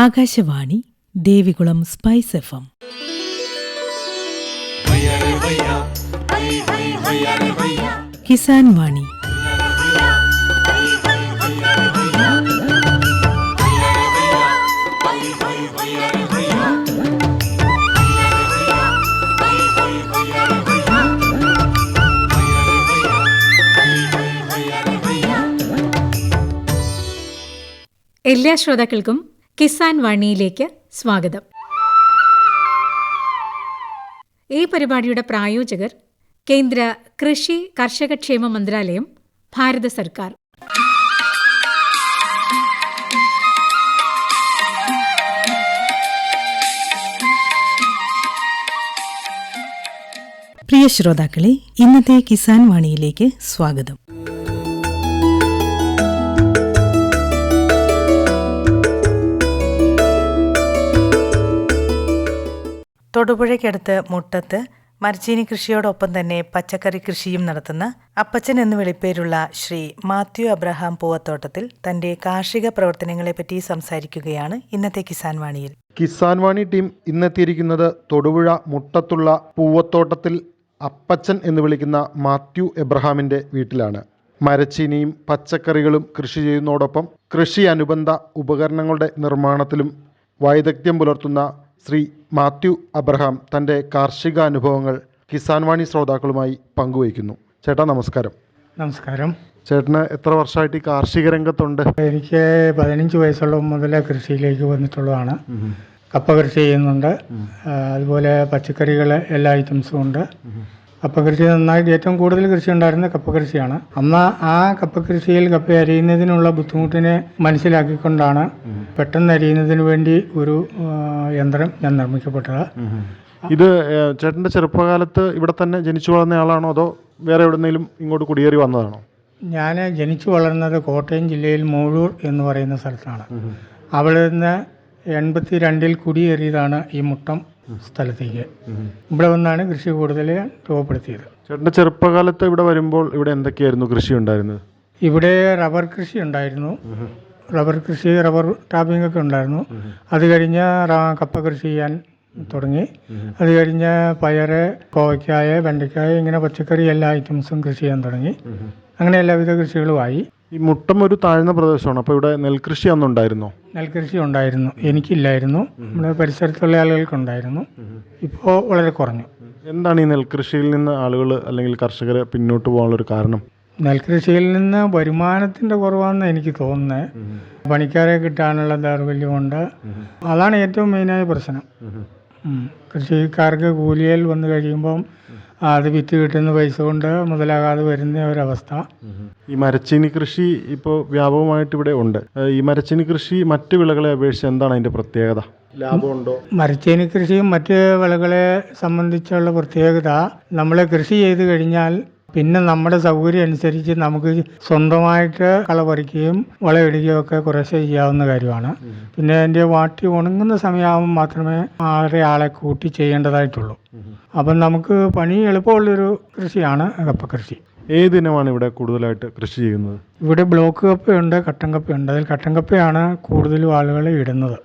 Akashvani Devikulam spice FM. Kisan വാണി. എല്ലാ ശ്രോതാക്കൾക്കും കിസാൻ വാണിയിലേക്ക് സ്വാഗതം. ഈ പരിപാടിയുടെ പ്രായോജകർ കേന്ദ്ര കൃഷി കർഷകക്ഷേമ മന്ത്രാലയം, ഭാരത സർക്കാർ. പ്രിയ ശ്രോതാക്കളെ, ഇന്നത്തെ കിസാൻ വാണിയിലേക്ക് സ്വാഗതം. തൊടുപുഴയ്ക്കടുത്ത് മുട്ടത്ത് മരച്ചീനി കൃഷിയോടൊപ്പം തന്നെ പച്ചക്കറി കൃഷിയും നടത്തുന്ന അപ്പച്ചൻ എന്ന് വിളിപ്പേരുള്ള ശ്രീ മാത്യു അബ്രഹാം പൂവത്തോട്ടത്തിൽ തന്റെ കാർഷിക പ്രവർത്തനങ്ങളെപ്പറ്റി സംസാരിക്കുകയാണ് ഇന്നത്തെ കിസാൻ വാണിയിൽ. കിസാൻ വാണി ടീം ഇന്നെത്തിയിരിക്കുന്നത് തൊടുപുഴ മുട്ടത്തുള്ള പൂവത്തോട്ടത്തിൽ അപ്പച്ചൻ എന്ന് വിളിക്കുന്ന മാത്യു എബ്രഹാമിന്റെ വീട്ടിലാണ്. മരച്ചീനിയും പച്ചക്കറികളും കൃഷി ചെയ്യുന്നതോടൊപ്പം കൃഷി അനുബന്ധ ഉപകരണങ്ങളുടെ നിർമ്മാണത്തിലും വൈദഗ്ധ്യം പുലർത്തുന്ന ശ്രീ മാത്യു അബ്രഹാം തൻ്റെ കാർഷിക അനുഭവങ്ങൾ കിസാൻ വാണി ശ്രോതാക്കളുമായി പങ്കുവയ്ക്കുന്നു. ചേട്ടാ നമസ്കാരം. നമസ്കാരം. ചേട്ടന് എത്ര വർഷമായിട്ട് ഈ കാർഷിക രംഗത്തുണ്ട്? എനിക്ക് 15 വയസ്സുള്ള മുതലേ കൃഷിയിലേക്ക് വന്നിട്ടുള്ളതാണ്. കപ്പ കൃഷി ചെയ്യുന്നുണ്ട്, അതുപോലെ പച്ചക്കറികൾ എല്ലാ ഐറ്റംസും ഉണ്ട്. കപ്പ കൃഷി നന്നായിട്ട് ഏറ്റവും കൂടുതൽ കൃഷി ഉണ്ടായിരുന്നത് കപ്പ കൃഷിയാണ്. അന്ന് ആ കപ്പ കൃഷിയിൽ കപ്പ അരിയുന്നതിനുള്ള ബുദ്ധിമുട്ടിനെ മനസ്സിലാക്കിക്കൊണ്ടാണ് പെട്ടെന്ന് അരിയുന്നതിന് വേണ്ടി ഒരു യന്ത്രം ഞാൻ നിർമ്മിക്കപ്പെട്ടത്. ഇത് ചേട്ടൻ്റെ ചെറുപ്പകാലത്ത് ഇവിടെ തന്നെ ജനിച്ചു വളർന്ന ആളാണോ അതോ വേറെ എവിടെന്നെങ്കിലും ഇങ്ങോട്ട് കുടിയേറി വന്നതാണോ? ഞാൻ ജനിച്ചു വളർന്നത് കോട്ടയം ജില്ലയിൽ മൂഴൂർ എന്ന് പറയുന്ന സ്ഥലത്താണ്. അവിടെ നിന്ന് 82 കുടിയേറിയതാണ് ഈ മുട്ടം സ്ഥലത്തേക്ക്. ഇവിടെ വന്നാണ് കൃഷി കൂടുതൽ രൂപപ്പെടുത്തിയത്. ചേട്ടൻ്റെ ചെറുപ്പകാലത്ത് ഇവിടെ വരുമ്പോൾ ഇവിടെ എന്തൊക്കെയായിരുന്നു കൃഷി ഉണ്ടായിരുന്നത്? ഇവിടെ റബ്ബർ കൃഷി ഉണ്ടായിരുന്നു. റബ്ബർ ടാപ്പിംഗ് ഒക്കെ ഉണ്ടായിരുന്നു. അത് കഴിഞ്ഞ് കപ്പ കൃഷി ചെയ്യാൻ തുടങ്ങി. അത് കഴിഞ്ഞ് പയറ്, കോവയ്ക്കായ, വെണ്ടയ്ക്കായ, ഇങ്ങനെ പച്ചക്കറി എല്ലാ ഐറ്റംസും കൃഷി ചെയ്യാൻ തുടങ്ങി. അങ്ങനെ എല്ലാവിധ കൃഷികളുമായി. ഈ മുട്ടം ഒരു താഴ്ന്ന പ്രദേശമാണ്, അപ്പോൾ ഇവിടെ നെൽകൃഷി അന്നുണ്ടായിരുന്നോ? നെൽകൃഷി ഉണ്ടായിരുന്നു, എനിക്കില്ലായിരുന്നു. നമ്മുടെ പരിസരത്തുള്ള ആളുകൾക്കുണ്ടായിരുന്നു. ഇപ്പോൾ വളരെ കുറഞ്ഞു. എന്താണ് ഈ നെൽകൃഷിയിൽ നിന്ന് ആളുകൾ അല്ലെങ്കിൽ കർഷകർ പിന്നോട്ട് പോകാനുള്ളൊരു കാരണം? നെൽകൃഷിയിൽ നിന്ന് വരുമാനത്തിൻ്റെ കുറവാണെന്ന് എനിക്ക് തോന്നുന്നത്. പണിക്കാരെ കിട്ടാനുള്ള ദൗർബല്യമുണ്ട്. അതാണ് ഏറ്റവും മെയിനായ പ്രശ്നം. കൃഷിക്കാർക്ക് കൂലിയിൽ വന്നു കഴിയുമ്പം അത് വിറ്റ് കിട്ടുന്ന പൈസ കൊണ്ട് മുതലാകാതെ വരുന്ന ഒരവസ്ഥ. ഈ മരച്ചീനി കൃഷി ഇപ്പോൾ വ്യാപകമായിട്ട് ഇവിടെ ഉണ്ട്. ഈ മരച്ചീനി കൃഷി മറ്റ് വിളകളെ അപേക്ഷിച്ച് എന്താണ് അതിൻ്റെ പ്രത്യേകത? ലാഭമുണ്ടോ? മരച്ചീനി കൃഷിയും മറ്റ് വിളകളെ സംബന്ധിച്ചുള്ള പ്രത്യേകത, നമ്മൾ കൃഷി ചെയ്ത് കഴിഞ്ഞാൽ പിന്നെ നമ്മുടെ സൗകര്യം അനുസരിച്ച് നമുക്ക് സ്വന്തമായിട്ട് കള പറിക്കുകയും വളമിടുകയും ഒക്കെ കുറേശ്ശെ ചെയ്യാവുന്ന കാര്യമാണ്. പിന്നെ അതിൻ്റെ വാട്ടി ഉണങ്ങുന്ന സമയമാകുമ്പോൾ മാത്രമേ ആളെ കൂട്ടി ചെയ്യേണ്ടതായിട്ടുള്ളൂ. അപ്പം നമുക്ക് പണി എളുപ്പമുള്ളൊരു കൃഷിയാണ് കപ്പ കൃഷി. ഏതിനമാണ് ഇവിടെ കൂടുതലായിട്ട് കൃഷി ചെയ്യുന്നത്? ഇവിടെ ബ്ലോക്ക് കപ്പയുണ്ട്, കട്ടൻ കപ്പയുണ്ട്. അതിൽ കട്ടൻ കപ്പയാണ് കൂടുതലും ആളുകൾ ഇടുന്നത്.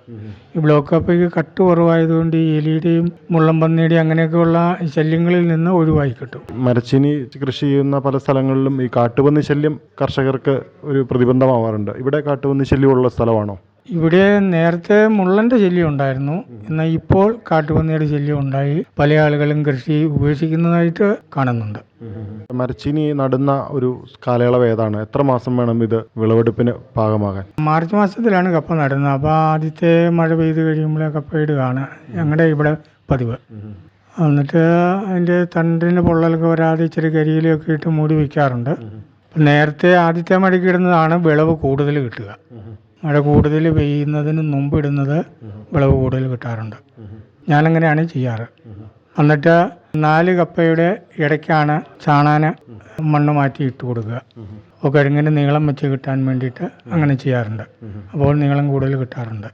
ഈ ബ്ലോക്ക് കപ്പയ്ക്ക് കട്ട് കുറവായതുകൊണ്ട് ഈ എലിയുടെയും മുള്ളംപന്നിയുടെയും അങ്ങനെയൊക്കെയുള്ള ശല്യങ്ങളിൽ നിന്ന് ഒഴിവായി കിട്ടും. മരച്ചീനി കൃഷി ചെയ്യുന്ന പല സ്ഥലങ്ങളിലും ഈ കാട്ടുപന്നി ശല്യം കർഷകർക്ക് ഒരു പ്രതിബന്ധമാവാറുണ്ട്. ഇവിടെ കാട്ടുപന്നി ശല്യമുള്ള സ്ഥലമാണോ? ഇവിടെ നേരത്തെ മുള്ളൻ്റെ ശല്യം ഉണ്ടായിരുന്നു, എന്നാൽ ഇപ്പോൾ കാട്ടുപന്നിയുടെ ശല്യം ഉണ്ടായി പല ആളുകളും കൃഷി ഉപേക്ഷിക്കുന്നതായിട്ട് കാണുന്നുണ്ട്. മരച്ചീനി നടുന്ന ഒരു കാലയളവ് ഏതാണ്? എത്ര മാസം വേണം ഇത് വിളവെടുപ്പിന് പാകമാകാൻ? മാർച്ച് മാസത്തിലാണ് കപ്പ നടുന്നത്. അപ്പോൾ ആദ്യത്തെ മഴ പെയ്ത് കഴിയുമ്പോഴേ കപ്പ ഇടുകയാണ് ഞങ്ങളുടെ ഇവിടെ പതിവ്. എന്നിട്ട് അതിൻ്റെ തണ്ടിന് പൊള്ളലൊക്കെ വരാതെ ഇച്ചിരി കരിയിലൊക്കെ ഇട്ട് മൂടി വയ്ക്കാറുണ്ട്. നേരത്തെ ആദ്യത്തെ മഴയ്ക്ക് ഇടുന്നതാണ് വിളവ് കൂടുതൽ കിട്ടുക. മഴ കൂടുതൽ പെയ്യുന്നതിന് മുമ്പ് ഇടുന്നത് വിളവ് കൂടുതൽ കിട്ടാറുണ്ട്. ഞാനങ്ങനെയാണ് ചെയ്യാറ്. എന്നിട്ട് 4 കപ്പയുടെ ഇടയ്ക്കാണ് ചാണാന് മണ്ണ് മാറ്റി ഇട്ട് കൊടുക്കുക. അപ്പോൾ കിഴങ്ങിന് നീളം വെച്ച് കിട്ടാൻ വേണ്ടിയിട്ട് അങ്ങനെ ചെയ്യാറുണ്ട്. അപ്പോൾ നീളം കൂടുതൽ കിട്ടാറുണ്ട്.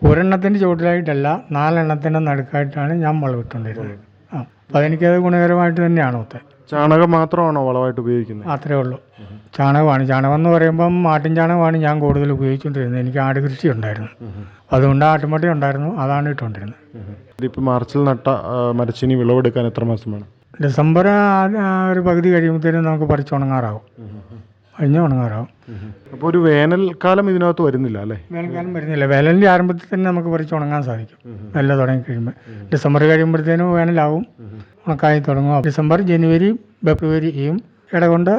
ഒരെണ്ണത്തിൻ്റെ ചുവട്ടിലായിട്ടല്ല, 4 എണ്ണത്തിൻ്റെ നടുക്കായിട്ടാണ് ഞാൻ വളമിട്ടുകൊണ്ടിരുന്നത്. അപ്പോൾ അതെനിക്കത് ഗുണകരമായിട്ട് തന്നെയാണ് ഒത്തേ. ചാണകം മാത്രമാണോ വളമായിട്ട് ഉപയോഗിക്കുന്നത്? മാത്രമേ ഉള്ളൂ. ചാണകമാണ്. ചാണകം എന്ന് പറയുമ്പം ആട്ടിൻ ചാണകമാണ് ഞാൻ കൂടുതൽ ഉപയോഗിച്ചുകൊണ്ടിരുന്നത്. എനിക്ക് ആട് കൃഷി ഉണ്ടായിരുന്നു, അതുകൊണ്ട് ആട്ടുമുട്ട ഉണ്ടായിരുന്നു, അതാണ് ഇട്ടുകൊണ്ടിരുന്നത്. ഇതിപ്പോൾ മാർച്ചിൽ നട്ട മരച്ചീനി വിളവെടുക്കാൻ എത്ര മാസം വേണം? ഡിസംബർ ഒരു പകുതി കഴിയുമ്പോഴത്തേനും നമുക്ക് പറിച്ച് ഉണങ്ങാറാവും, ഉണങ്ങാറാവും. അപ്പോൾ ഒരു വേനൽക്കാലം ഇതിനകത്ത് വരുന്നില്ല അല്ലേ? വേനൽക്കാലം വരുന്നില്ല. വേനലിൻ്റെ ആരംഭത്തിൽ തന്നെ നമുക്ക് പറിച്ച് ഉണങ്ങാൻ സാധിക്കും. വെല്ല തുടങ്ങി കഴിയുമ്പോൾ ഡിസംബർ കഴിയുമ്പോഴത്തേനും വേനലാവും, ഉണക്കായി തുടങ്ങും. ഡിസംബർ, ജനുവരി, ഫെബ്രുവരിയും ഇടകൊണ്ട്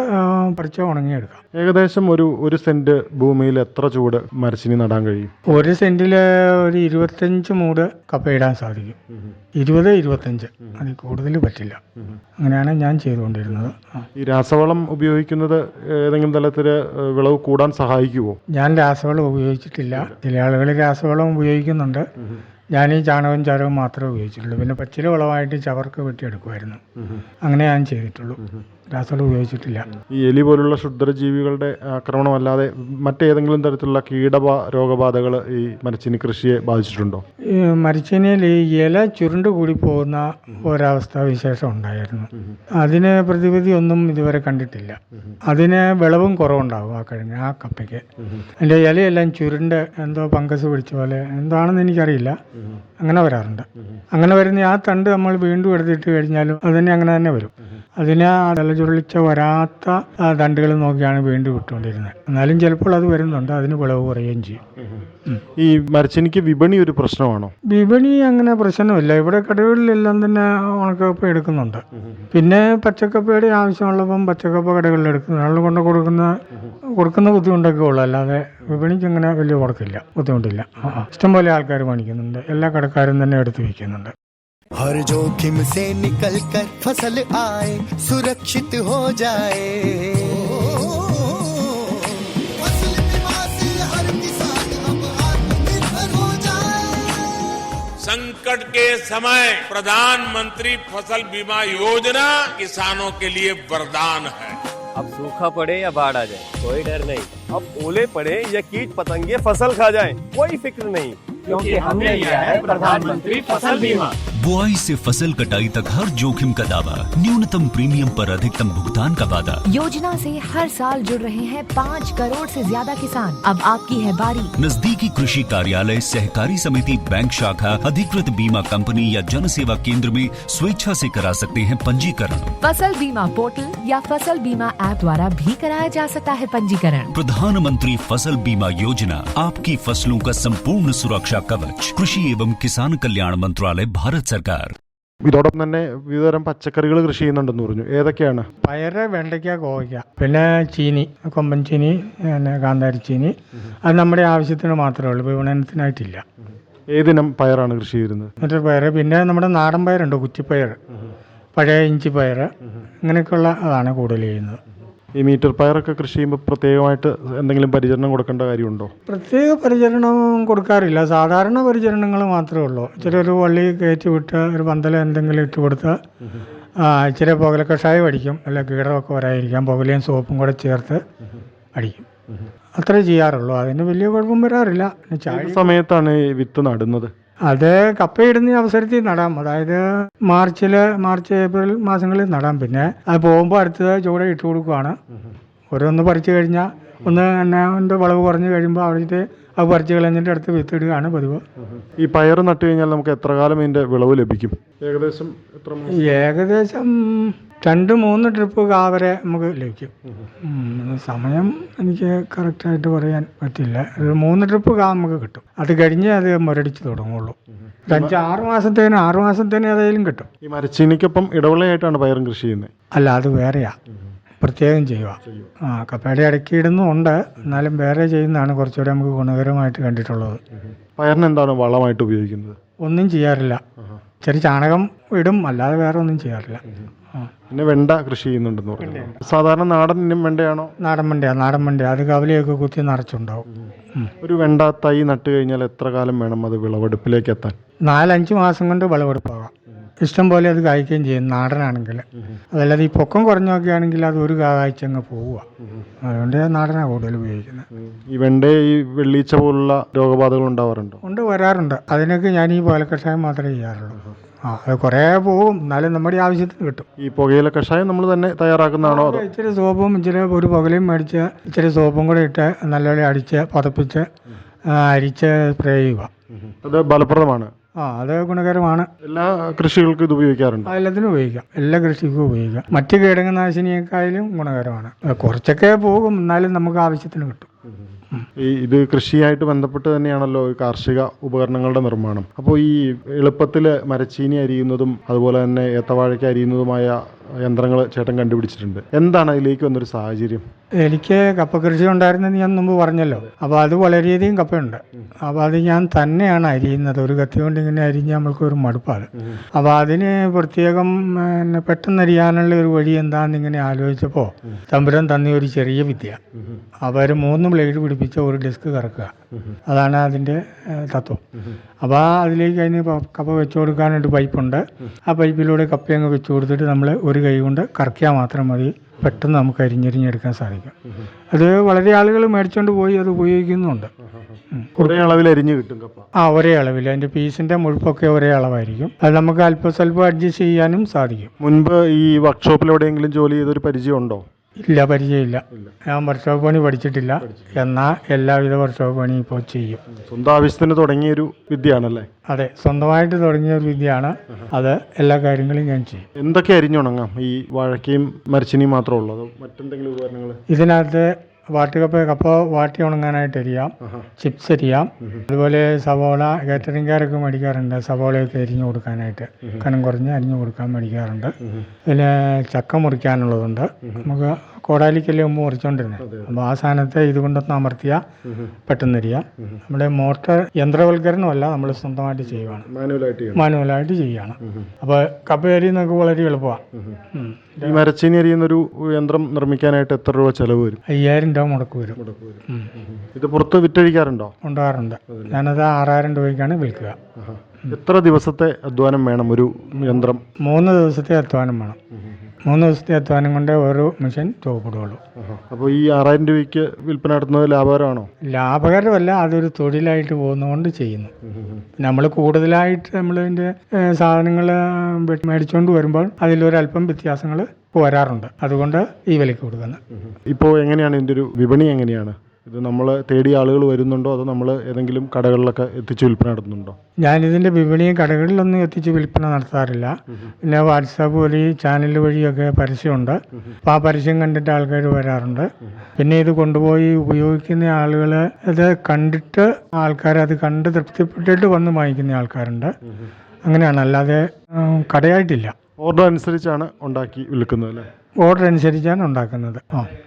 പറിച്ച് ഉണങ്ങിയെടുക്കാം. ഏകദേശം ഒരു സെന്റ് ഭൂമിയിൽ എത്ര ചൂട് മരച്ചീനി നടാൻ കഴിയും? ഒരു സെന്റിൽ ഒരു 25 മൂട് കപ്പയിടാൻ സാധിക്കും. 20-25, അതിൽ കൂടുതൽ പറ്റില്ല. അങ്ങനെയാണ് ഞാൻ ചെയ്തുകൊണ്ടിരുന്നത്. ഈ രാസവളം ഉപയോഗിക്കുന്നത് ഏതെങ്കിലും തലത്തിൽ വിളവ് കൂടാൻ സഹായിക്കുമോ? ഞാൻ രാസവളം ഉപയോഗിച്ചിട്ടില്ല. ചില ആളുകൾ രാസവളം ഉപയോഗിക്കുന്നുണ്ട്. ഞാൻ ഈ ചാണകവും ചാരവും മാത്രമേ ഉപയോഗിച്ചിട്ടുള്ളൂ. പിന്നെ പച്ചില വളമായിട്ട് ചവർക്ക് വെട്ടിയെടുക്കുമായിരുന്നു. അങ്ങനെ ഞാൻ ചെയ്തിട്ടുള്ളൂ, രാസവളം ഉപയോഗിച്ചിട്ടില്ല. ഈ എലി പോലുള്ള ക്ഷുദ്രജീവികളുടെ ആക്രമണമല്ലാതെ മറ്റേതെങ്കിലും തരത്തിലുള്ള രോഗബാധകൾ ഈ മരച്ചീനി കൃഷിയെ ബാധിച്ചിട്ടുണ്ടോ? ഈ മരച്ചീനിയിൽ ഇല ചുരുണ്ട് കൂടി പോകുന്ന ഒരവസ്ഥ വിശേഷം ഉണ്ടായിരുന്നു. അതിന് പ്രതിവിധിയൊന്നും ഇതുവരെ കണ്ടിട്ടില്ല. അതിന് വിളവും കുറവുണ്ടാകും ആ കപ്പയ്ക്ക്. അതിൻ്റെ ഇലയെല്ലാം ചുരുണ്ട് എന്തോ ഫംഗസ് പിടിച്ച പോലെ എന്താണെന്ന് എനിക്കറിയില്ല, അങ്ങനെ വരാറുണ്ട്. അങ്ങനെ വരുന്ന ആ തണ്ട് നമ്മൾ വീണ്ടും എടുത്തിട്ട് കഴിഞ്ഞാലും അതിനെ അങ്ങനെ തന്നെ വരും. അതിന് ചുരുളിച്ച വരാത്ത തണ്ടുകൾ നോക്കിയാണ് വീണ്ടും വിട്ടുകൊണ്ടിരുന്നത്. എന്നാലും ചിലപ്പോൾ അത് വരുന്നുണ്ട്, അതിന് വിളവ് കുറയുകയും ചെയ്യും. ഈ മരച്ചീനിക്ക് വിപണി ഒരു പ്രശ്നമാണോ? വിപണി അങ്ങനെ പ്രശ്നമില്ല. ഇവിടെ കടകളിലെല്ലാം തന്നെ ഉണക്കക്കപ്പ എടുക്കുന്നുണ്ട്. പിന്നെ പച്ചക്കപ്പയുടെ ആവശ്യമുള്ളപ്പം പച്ചക്കപ്പ കടകളിൽ എടുക്കുന്നു. ആൾ കൊണ്ട് കൊടുക്കുന്ന ബുദ്ധിമുട്ടൊക്കെ ഉള്ളു, അല്ലാതെ വിപണിക്ക് അങ്ങനെ വലിയ ബുദ്ധിമുട്ടില്ല. ഇഷ്ടംപോലെ ആൾക്കാർ മേടിക്കുന്നുണ്ട്. എല്ലാ കടക്കാരും തന്നെ എടുത്ത് വയ്ക്കുന്നുണ്ട്. हर जोखिम से निकल कर फसल आए, सुरक्षित हो जाए। फसल बीमा से हर किसान अब आत्मनिर्भर हो जाए। संकट के समय प्रधानमंत्री फसल बीमा योजना किसानों के लिए वरदान है। अब सूखा पड़े या बाढ़ आ जाए, कोई डर नहीं। अब ओले पड़े या कीट पतंगे फसल खा जाए, कोई फिक्र नहीं, क्योंकि हमने लिया है प्रधानमंत्री फसल बीमा। बुआई से फसल कटाई तक हर जोखिम का दावा, न्यूनतम प्रीमियम पर अधिकतम भुगतान का वादा। योजना से हर साल जुड़ रहे हैं 5 करोड़ से ज्यादा किसान। अब आपकी है बारी। नजदीकी कृषि कार्यालय, सहकारी समिति, बैंक शाखा, अधिकृत बीमा कंपनी या जन सेवा केंद्र में स्वेच्छा से करा सकते हैं पंजीकरण। फसल बीमा पोर्टल या फसल बीमा ऐप द्वारा भी कराया जा सकता है पंजीकरण। प्रधानमंत्री फसल बीमा योजना, आपकी फसलों का संपूर्ण सुरक्षा कवच। कृषि एवं किसान कल्याण मंत्रालय, भारत सरकार। ഇതോടൊപ്പം തന്നെ വിവിധതരം പച്ചക്കറികൾ കൃഷി ചെയ്യുന്നുണ്ടെന്ന് പറഞ്ഞു. ഏതൊക്കെയാണ്? പയറ്, വെണ്ടയ്ക്ക, കോവയ്ക്ക, പിന്നെ ചീനി, കൊമ്പൻ ചീനി, പിന്നെ കാന്താരി ചീനി. അത് നമ്മുടെ ആവശ്യത്തിന് മാത്രമേ ഉള്ളൂ, വിപണനത്തിനായിട്ടില്ല. ഏതിനം പയറാണ് കൃഷി ചെയ്യുന്നത്? മറ്റൊരു പയറ്, പിന്നെ നമ്മുടെ നാടൻ പയറുണ്ട്, കുറ്റിപ്പയർ, പഴയ ഇഞ്ചി പയർ, അങ്ങനെയൊക്കെയുള്ള അതാണ് കൂടുതൽ ചെയ്യുന്നത്. ഈ മീറ്റർ പയറൊക്കെ കൃഷി ചെയ്യുമ്പോൾ പ്രത്യേകമായിട്ട് എന്തെങ്കിലും പരിചരണം കൊടുക്കേണ്ട കാര്യമുണ്ടോ? പ്രത്യേക പരിചരണം കൊടുക്കാറില്ല, സാധാരണ പരിചരണങ്ങൾ മാത്രമേ ഉള്ളൂ. ഇച്ചിരി ഒരു വള്ളി കയറ്റി വിട്ട് ഒരു പന്തല എന്തെങ്കിലും ഇട്ട് കൊടുത്ത് ഇച്ചിരി പുകല കഷായം അടിക്കും, അല്ല കീടമൊക്കെ വരാതിരിക്കാൻ പുകലയും സോപ്പും കൂടെ ചേർത്ത് അടിക്കും. അത്രേ ചെയ്യാറുള്ളൂ, അതിന് വലിയ കുഴപ്പം വരാറില്ല. സമയത്താണ് ഈ വിത്ത് നടുന്നത്? അത് കപ്പയിടുന്ന അവസരത്തിൽ നടാം, അതായത് മാർച്ച് ഏപ്രിൽ മാസങ്ങളിൽ നടാം. പിന്നെ അത് പോകുമ്പോൾ അടുത്തത് ചൂടെ ഇട്ട് കൊടുക്കുകയാണ്. ഓരോന്ന് പറിച്ചു കഴിഞ്ഞാൽ ഒന്ന് വളവ് കുറഞ്ഞ് കഴിയുമ്പോൾ അവിടുത്തെ അത് പറിച്ച് കളഞ്ഞിട്ട് അടുത്ത് വിത്തിടുകയാണ് പതിവ്. ഈ പയർ നട്ടു കഴിഞ്ഞാൽ നമുക്ക് എത്ര കാലം ഇതിൻ്റെ വിളവ് ലഭിക്കും? ഏകദേശം 2-3 ട്രിപ്പ് കാവരെ നമുക്ക് ലഭിക്കും. സമയം എനിക്ക് കറക്റ്റായിട്ട് പറയാൻ പറ്റില്ല. 3 ട്രിപ്പ് നമുക്ക് കിട്ടും. അത് കഴിഞ്ഞ് അത് മുരടിച്ച് തുടങ്ങുള്ളൂ. 5-6 മാസത്തേന് ഏതായാലും കിട്ടും. ഈ മരച്ചീനിക്കൊപ്പം ഇടവിളയായിട്ടാണ് പയറും കൃഷി ചെയ്യുന്നത്? അല്ല, അത് വേറെയാ, പ്രത്യേകം ചെയ്യുക. കപ്പയുടെ ഇടയ്ക്ക് ഇടുന്നുണ്ട്, എന്നാലും വേറെ ചെയ്യുന്നതാണ് കുറച്ചുകൂടെ നമുക്ക് ഗുണകരമായിട്ട് കണ്ടിട്ടുള്ളത്. പയറിന് എന്താണ് വളമായിട്ട് ഉപയോഗിക്കുന്നത്? ഒന്നും ചെയ്യാറില്ല, ചെറിയ ചാണകം ഇടും, അല്ലാതെ വേറെ ഒന്നും ചെയ്യാറില്ല. പിന്നെ വെണ്ട കൃഷി ചെയ്യുന്നുണ്ടെന്ന് പറഞ്ഞു. സാധാരണ നാടൻ ഇനം വെണ്ടയാണോ? നാടൻ വെണ്ട, അത് കവലയൊക്കെ കുത്തി നിറച്ചുണ്ടാവും. ഒരു വെണ്ട തൈ നട്ട് കഴിഞ്ഞാൽ എത്ര കാലം വേണം അത് വിളവെടുപ്പിലേക്ക് എത്താൻ? 4-5 മാസം കൊണ്ട് വിളവെടുപ്പാകാം. ഇഷ്ടം പോലെ അത് കായ്ക്കുകയും ചെയ്യും നാടനാണെങ്കിൽ. അതല്ലാതെ ഈ പൊക്കം കുറഞ്ഞൊക്കെ ആണെങ്കിൽ അത് ഒരു കായ്ച്ച അങ്ങ് പോവുക. അതുകൊണ്ട് നാടനാണ് കൂടുതൽ ഉപയോഗിക്കുന്നത്. ഈ വെണ്ട ഈ വെള്ളീച്ച പോലുള്ള രോഗബാധകൾ ഉണ്ടാവാറുണ്ടോ? വരാറുണ്ട്. അതിനൊക്കെ ഞാൻ ഈ പാലക്കഷായം മാത്രമേ ചെയ്യാറുള്ളൂ. അത് കുറേ പോവും, എന്നാലും നമ്മുടെ ആവശ്യത്തിന് കിട്ടും. ഈ പുകയില കഷായം നമ്മൾ തന്നെ തയ്യാറാക്കുന്നതാണോ അതോ? ഇച്ചിരി സോപ്പും ഇച്ചിരി ഒരു പുകലയും മേടിച്ച് ഇച്ചിരി സോപ്പും കൂടെ ഇട്ട് നല്ലപോലെ അടിച്ച് പതപ്പിച്ച് അരിച്ച് സ്പ്രേ ചെയ്യുക. അത് ഫലപ്രദമാണ്. അത് ഗുണകരമാണ്. എല്ലാ കൃഷികൾക്കും ഇത് ഉപയോഗിക്കാറുണ്ട്? എല്ലാത്തിനും ഉപയോഗിക്കാം, എല്ലാ കൃഷിക്കും ഉപയോഗിക്കാം. മറ്റ് കീടനാശിനിയേക്കാളും ഗുണകരമാണ്. കുറച്ചൊക്കെ പോകും, എന്നാലും നമുക്ക് ആവശ്യത്തിന് കിട്ടും. ഇത് കൃഷിയായിട്ട് ബന്ധപ്പെട്ട് തന്നെയാണല്ലോ ഈ കാർഷിക ഉപകരണങ്ങളുടെ നിർമ്മാണം. അപ്പോൾ ഈ എളുപ്പത്തിൽ മരച്ചീനി അരിയുന്നതും അതുപോലെ തന്നെ ഏത്തവാഴയ്ക്ക് അരിയുന്നതുമായ യന്ത്രങ്ങൾ ചേട്ടൻ കണ്ടുപിടിച്ചിട്ടുണ്ട്. എന്താണ് അതിലേക്ക് വന്നൊരു സാഹചര്യം? എനിക്ക് കപ്പ കൃഷി ഉണ്ടായിരുന്നെന്ന് ഞാൻ മുമ്പ് പറഞ്ഞല്ലോ. അപ്പോൾ അത് വളരെയധികം കപ്പയുണ്ട്. അപ്പോൾ അത് ഞാൻ തന്നെയാണ് അരിയുന്നത്. ഒരു കത്തി കൊണ്ട് ഇങ്ങനെ അരിഞ്ഞ് നമ്മൾക്ക് ഒരു മടുപ്പാണ്. അപ്പോൾ അതിന് പ്രത്യേകം പെട്ടെന്ന് അരിയാനുള്ള ഒരു വഴി എന്താണെന്ന് ഇങ്ങനെ ആലോചിച്ചപ്പോൾ തമ്പുരാൻ തന്ന ഒരു ചെറിയ വിദ്യ. അവർ 3 ബ്ലേഡ് പിടിപ്പിച്ച ഒരു ഡിസ്ക് കറക്കുക. അതാണ് അതിൻ്റെ തത്വം. അപ്പോൾ അതിലേക്ക് അതിന് കപ്പ വെച്ച് കൊടുക്കാനായിട്ട് പൈപ്പുണ്ട്. ആ പൈപ്പിലൂടെ കപ്പ അങ്ങ് വെച്ച് കൊടുത്തിട്ട് നമ്മൾ ഒരു കൈ കൊണ്ട് കറക്കിയാൽ മാത്രം മതി. പെട്ടെന്ന് നമുക്ക് അരിഞ്ഞെടുക്കാൻ സാധിക്കും. അത് വളരെ ആളുകൾ മേടിച്ചുകൊണ്ട് പോയി അത് ഉപയോഗിക്കുന്നുണ്ട്. ഒരേ അളവിൽ അരിഞ്ഞ് കിട്ടും കപ്പ? ഒരേ അളവിൽ. അതിൻ്റെ പീസിൻ്റെ മുഴുപ്പൊക്കെ ഒരേ അളവായിരിക്കും. അത് നമുക്ക് അല്പം സ്വല്പം അഡ്ജസ്റ്റ് ചെയ്യാനും സാധിക്കും. മുൻപ് ഈ വർക്ക്ഷോപ്പിൽ എവിടെയെങ്കിലും ജോലി ചെയ്തൊരു പരിചയം ഉണ്ടോ? ഇല്ല, പരിചയമില്ല. ഞാൻ വർക്ക്ഷോപ്പ് പണി പഠിച്ചിട്ടില്ല. എന്നാൽ എല്ലാവിധ വർക്ക്ഷോപ്പ് പണി ഇപ്പോൾ ചെയ്യും. സ്വന്തം ആവശ്യത്തിന് തുടങ്ങിയൊരു വിദ്യയാണല്ലേ? അതെ, സ്വന്തമായിട്ട് തുടങ്ങിയ ഒരു വിദ്യയാണ്. അത് എല്ലാ കാര്യങ്ങളും ഞാൻ ചെയ്യും. എന്തൊക്കെ അരിഞ്ഞുണങ്ങാം? ഈ വാഴയ്ക്കയും മരച്ചിനിയും മാത്രമേ ഉള്ളൂ അതോ മറ്റെന്തെങ്കിലും ഉപകരണങ്ങൾ? ഇതിനകത്ത് കപ്പ വാട്ടി ഉണങ്ങാനായിട്ട് അരിയാം, ചിപ്സ് അരിയാം. അതുപോലെ സവോള കാറ്ററിംഗുകാരൊക്കെ മേടിക്കാറുണ്ട്. സവോളയൊക്കെ അരിഞ്ഞു കൊടുക്കാനായിട്ട് കനം കുറഞ്ഞ് അരിഞ്ഞു കൊടുക്കാൻ മേടിക്കാറുണ്ട്. പിന്നെ ചക്ക മുറിക്കാനുള്ളതുണ്ട്. നമുക്ക് കോടാലിക്കല്ലേ മുമ്പ് മുറിച്ചോണ്ടിരുന്നത്. അപ്പോൾ ആ സാധനത്തെ ഇതുകൊണ്ടൊന്ന് അമർത്തിയാൽ പെട്ടെന്ന് അരിയാം. നമ്മുടെ മോട്ടർ യന്ത്രവൽക്കരണമല്ല, നമ്മൾ സ്വന്തമായിട്ട് ചെയ്യുവാണ്, മാനുവലായിട്ട് ചെയ്യുകയാണ്. അപ്പോൾ കപ്പ അരിയുന്നൊക്കെ വളരെ എളുപ്പമാണ്. ഈ മരച്ചീനി അരിയുന്നൊരു യന്ത്രം നിർമ്മിക്കാനായിട്ട് എത്ര രൂപ ചെലവ് വരും? 5000 രൂപ മുടക്ക് വരും. ഇത് പുറത്ത് വിറ്റഴിക്കാറുണ്ടോ? ഉണ്ടാകാറുണ്ട്. ഞാനത് 6000 രൂപയ്ക്കാണ് വിൽക്കുക. എത്ര ദിവസത്തെ അധ്വാനം വേണം ഒരു യന്ത്രം? 3 ദിവസത്തെ അധ്വാനം വേണം. 3 ദിവസത്തെ അധ്വാനം കൊണ്ട് ഓരോ മെഷീൻ രൂപപ്പെടുകയുള്ളൂ. അപ്പോൾ ഈ 6000 രൂപയ്ക്ക് വിൽപ്പന നടത്തുന്നത് ലാഭകരമാണോ? ലാഭകരമല്ല, അതൊരു തൊഴിലായിട്ട് പോകുന്നതുകൊണ്ട് ചെയ്യുന്നു. നമ്മൾ കൂടുതലായിട്ട് നമ്മളിതിൻ്റെ സാധനങ്ങൾ മേടിച്ചുകൊണ്ട് വരുമ്പോൾ അതിലൊരല്പം വ്യത്യാസങ്ങൾ വരാറുണ്ട്. അതുകൊണ്ട് ഈ വിലയ്ക്ക് കൊടുക്കുന്നത്. ഇപ്പോൾ എങ്ങനെയാണ് ഇതിൻ്റെ ഒരു വിപണി എങ്ങനെയാണ്? ഇത് നമ്മൾ തേടിയ ആളുകൾ വരുന്നുണ്ടോ അതോ നമ്മൾ ഏതെങ്കിലും കടകളിലൊക്കെ എത്തിച്ച് വിൽപ്പന നടത്തുന്നുണ്ടോ? ഞാനിതിൻ്റെ വിപണിയും കടകളിലൊന്നും എത്തിച്ച് വിൽപ്പന നടത്താറില്ല. പിന്നെ വാട്സാപ്പ് വഴി ചാനൽ വഴിയൊക്കെ പരസ്യമുണ്ട്. അപ്പോൾ ആ പരസ്യം കണ്ടിട്ട് ആൾക്കാർ വരാറുണ്ട്. പിന്നെ ഇത് കൊണ്ടുപോയി ഉപയോഗിക്കുന്ന ആളുകൾ ഇത് കണ്ടിട്ട് അത് കണ്ട് തൃപ്തിപ്പെട്ടിട്ട് വന്ന് വാങ്ങിക്കുന്ന ആൾക്കാരുണ്ട്. അങ്ങനെയാണ്, അല്ലാതെ കടയായിട്ടില്ല. ഓർഡർ അനുസരിച്ചാണ് ഉണ്ടാക്കി വിൽക്കുന്നത് അല്ലേ? ഓർഡർ അനുസരിച്ചാണ് ഉണ്ടാക്കുന്നത്.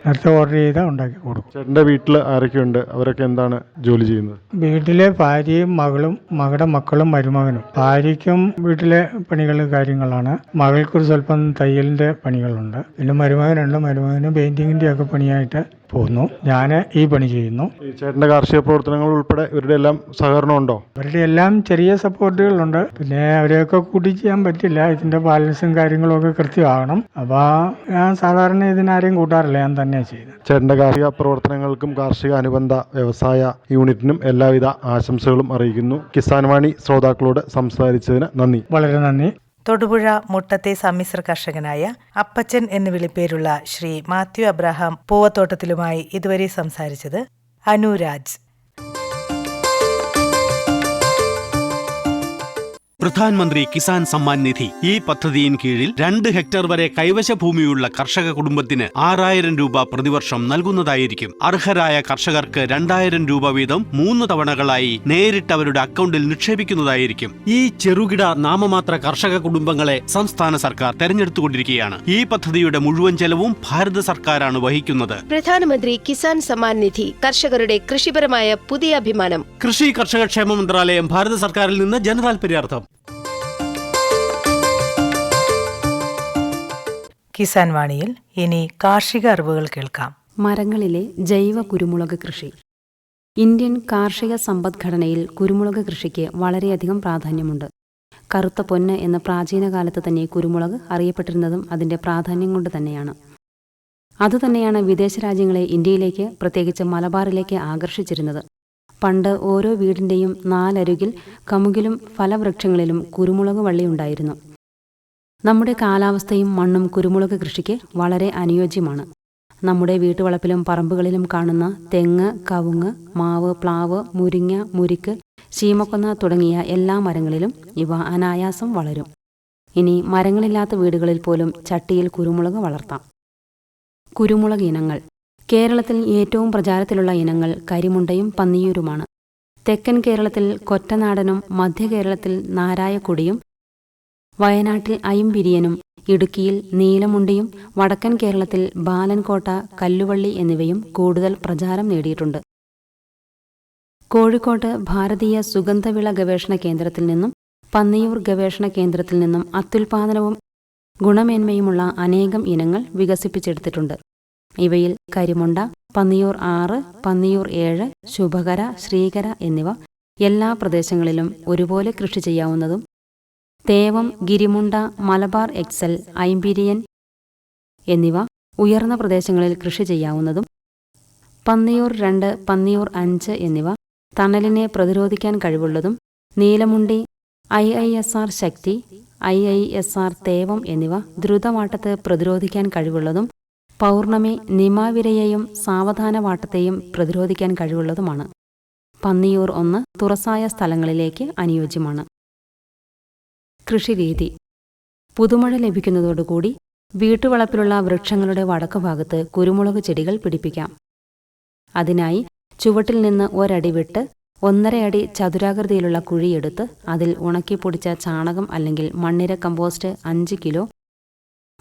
നേരത്തെ ഓർഡർ ചെയ്താൽ ഉണ്ടാക്കി കൊടുക്കും. ചേട്ടൻ്റെ വീട്ടിൽ ആരൊക്കെയുണ്ട്? അവരൊക്കെ എന്താണ് ജോലി ചെയ്യുന്നത്? വീട്ടിലെ ഭാര്യയും മകളും മകളുടെ മക്കളും മരുമകനും. ഭാര്യയ്ക്കും വീട്ടിലെ പണികളും കാര്യങ്ങളാണ്. മകൾക്കൊരു സ്വല്പം തയ്യലിൻ്റെ പണികളുണ്ട്. പിന്നെ മരുമകനുണ്ട്. മരുമകന് പെയിൻറ്റിങ്ങിൻ്റെ ഒക്കെ പണിയായിട്ട് പോകുന്നു. ഞാൻ ഈ പണി ചെയ്യുന്നു. ചേട്ടൻ്റെ കാർഷിക പ്രവർത്തനങ്ങൾ ഉൾപ്പെടെ ഇവരുടെ എല്ലാം സഹകരണം ഉണ്ടോ? അവരുടെ എല്ലാം ചെറിയ സപ്പോർട്ടുകളുണ്ട്. പിന്നെ അവരെയൊക്കെ കൂട്ടി ചെയ്യാൻ പറ്റില്ല. ഇതിൻ്റെ ബാലൻസും കാര്യങ്ങളും ഒക്കെ കൃത്യമാകണം. അപ്പോൾ ഞാൻ സാധാരണ ഇതിനാരെയും കൂട്ടാറില്ല, ഞാൻ തന്നെയാണ് ചെയ്യുന്നത്. ചേട്ടൻ്റെ കാർഷിക പ്രവർത്തനങ്ങൾക്കും കാർഷിക അനുബന്ധ വ്യവസായ യൂണിറ്റിനും എല്ലാവിധ ആശംസകളും അറിയിക്കുന്നു. കിസാൻ വാണി ശ്രോതാക്കളോട് സംസാരിച്ചതിന് നന്ദി. വളരെ നന്ദി. തൊടുപുഴ മുട്ടത്തെ സമ്മിശ്ര കർഷകനായ അപ്പച്ചൻ എന്ന് വിളിപ്പേരുള്ള ശ്രീ മാത്യു അബ്രഹാം പൂവത്തോട്ടത്തിലുമായി ഇതുവരെ സംസാരിച്ചത് അനുരാജ്. പ്രധാൻമന്ത്രി കിസാൻ സമ്മാൻ നിധി ഈ പദ്ധതിയിൻ കീഴിൽ 2 ഹെക്ടർ വരെ കൈവശ ഭൂമിയുള്ള കർഷക കുടുംബത്തിന് 6000 രൂപ പ്രതിവർഷം നൽകുന്നതായിരിക്കും. അർഹരായ കർഷകർക്ക് 2000 രൂപ വീതം 3 തവണകളായി നേരിട്ട് അവരുടെ അക്കൗണ്ടിൽ നിക്ഷേപിക്കുന്നതായിരിക്കും. ഈ ചെറുകിട നാമമാത്ര കർഷക കുടുംബങ്ങളെ സംസ്ഥാന സർക്കാർ തെരഞ്ഞെടുത്തുകൊണ്ടിരിക്കുകയാണ്. ഈ പദ്ധതിയുടെ മുഴുവൻ ചെലവും ഭാരത സർക്കാരാണ് വഹിക്കുന്നത്. പ്രധാനമന്ത്രി കിസാൻ സമ്മാൻ നിധി കർഷകരുടെ കൃഷിപരമായ പുതിയ അഭിമാനം. കൃഷി കർഷക ക്ഷേമ മന്ത്രാലയം, ഭാരത സർക്കാരിൽ നിന്ന് ജനതാൽപര്യാർത്ഥം. കിസാൻ വാണിയിൽ ഇനി കാർഷിക അറിവുകൾ കേൾക്കാം. മരങ്ങളിലെ ജൈവ കുരുമുളക് കൃഷി. ഇന്ത്യൻ കാർഷിക സമ്പദ്ഘടനയിൽ കുരുമുളക് കൃഷിക്ക് വളരെയധികം പ്രാധാന്യമുണ്ട്. കറുത്ത പൊന്ന് എന്ന പ്രാചീന കാലത്ത് തന്നെ കുരുമുളക് അറിയപ്പെട്ടിരുന്നതും അതിൻ്റെ പ്രാധാന്യം കൊണ്ട് തന്നെയാണ്. അതുതന്നെയാണ് വിദേശ രാജ്യങ്ങളെ ഇന്ത്യയിലേക്ക്, പ്രത്യേകിച്ച് മലബാറിലേക്ക് ആകർഷിച്ചിരുന്നത്. പണ്ട് ഓരോ വീടിൻ്റെയും നാലരുകിൽ കമുകിലും ഫലവൃക്ഷങ്ങളിലും കുരുമുളക് വള്ളിയുണ്ടായിരുന്നു. നമ്മുടെ കാലാവസ്ഥയും മണ്ണും കുരുമുളക് കൃഷിക്ക് വളരെ അനുയോജ്യമാണ്. നമ്മുടെ വീട്ടുവളപ്പിലും പറമ്പുകളിലും കാണുന്ന തെങ്ങ്, കവുങ്ങ്, മാവ്, പ്ലാവ്, മുരിങ്ങ, മുരിക്ക്, ശീമക്കൊന്ന തുടങ്ങിയ എല്ലാ മരങ്ങളിലും ഇവ അനായാസം വളരും. ഇനി മരങ്ങളില്ലാത്ത വീടുകളിൽ പോലും ചട്ടിയിൽ കുരുമുളക് വളർത്താം. കുരുമുളക് ഇനങ്ങൾ. കേരളത്തിൽ ഏറ്റവും പ്രചാരത്തിലുള്ള ഇനങ്ങൾ കരിമുണ്ടയും പന്നിയൂരുമാണ്. തെക്കൻ കേരളത്തിൽ കൊറ്റനാടനും മധ്യ കേരളത്തിൽ നാരായക്കൊടിയും വയനാട്ടിൽ ഐമ്പിരിയനും ഇടുക്കിയിൽ നീലമുണ്ടിയും വടക്കൻ കേരളത്തിൽ ബാലൻകോട്ട, കല്ലുവള്ളി എന്നിവയും കൂടുതൽ പ്രചാരം നേടിയിട്ടുണ്ട്. കോഴിക്കോട്ട് ഭാരതീയ സുഗന്ധവിള ഗവേഷണ കേന്ദ്രത്തിൽ നിന്നും പന്നിയൂർ ഗവേഷണ കേന്ദ്രത്തിൽ നിന്നും അത്യുൽപാദനവും ഗുണമേന്മയുമുള്ള അനേകം ഇനങ്ങൾ വികസിപ്പിച്ചെടുത്തിട്ടുണ്ട്. ഇവയിൽ കരിമുണ്ട, പന്നിയൂർ 6, പന്നിയൂർ 7, ശുഭകര, ശ്രീകര എന്നിവ എല്ലാ പ്രദേശങ്ങളിലും ഒരുപോലെ കൃഷി ചെയ്യാവുന്നതും തേവം, ഗിരിമുണ്ട, മലബാർ എക്സൽ, ഐമ്പിരിയൻ എന്നിവ ഉയർന്ന പ്രദേശങ്ങളിൽ കൃഷി ചെയ്യാവുന്നതും പന്നിയൂർ 2, പന്നിയൂർ 5 എന്നിവ തണലിനെ പ്രതിരോധിക്കാൻ കഴിവുള്ളതും നീലമുണ്ടി, IISR ശക്തി, IISR തേവം എന്നിവ ദ്രുതവാട്ടത്ത് പ്രതിരോധിക്കാൻ കഴിവുള്ളതും പൗർണമി, നിമാവിരയെയും സാവധാനവാട്ടത്തെയും പ്രതിരോധിക്കാൻ കഴിവുള്ളതുമാണ്. പന്നിയൂർ 1 തുറസായ സ്ഥലങ്ങളിലേക്ക് അനുയോജ്യമാണ്. കൃഷിരീതി. പുതുമഴ ലഭിക്കുന്നതോടുകൂടി വീട്ടുവളപ്പിലുള്ള വൃക്ഷങ്ങളുടെ വടക്കുഭാഗത്ത് കുരുമുളക് ചെടികൾ പിടിപ്പിക്കാം. അതിനായി ചുവട്ടിൽ നിന്ന് ഒരടി വിട്ട് 1.5 അടി ചതുരാകൃതിയിലുള്ള കുഴിയെടുത്ത് അതിൽ ഉണക്കിപ്പൊടിച്ച ചാണകം അല്ലെങ്കിൽ മണ്ണിര compost 5 kilo,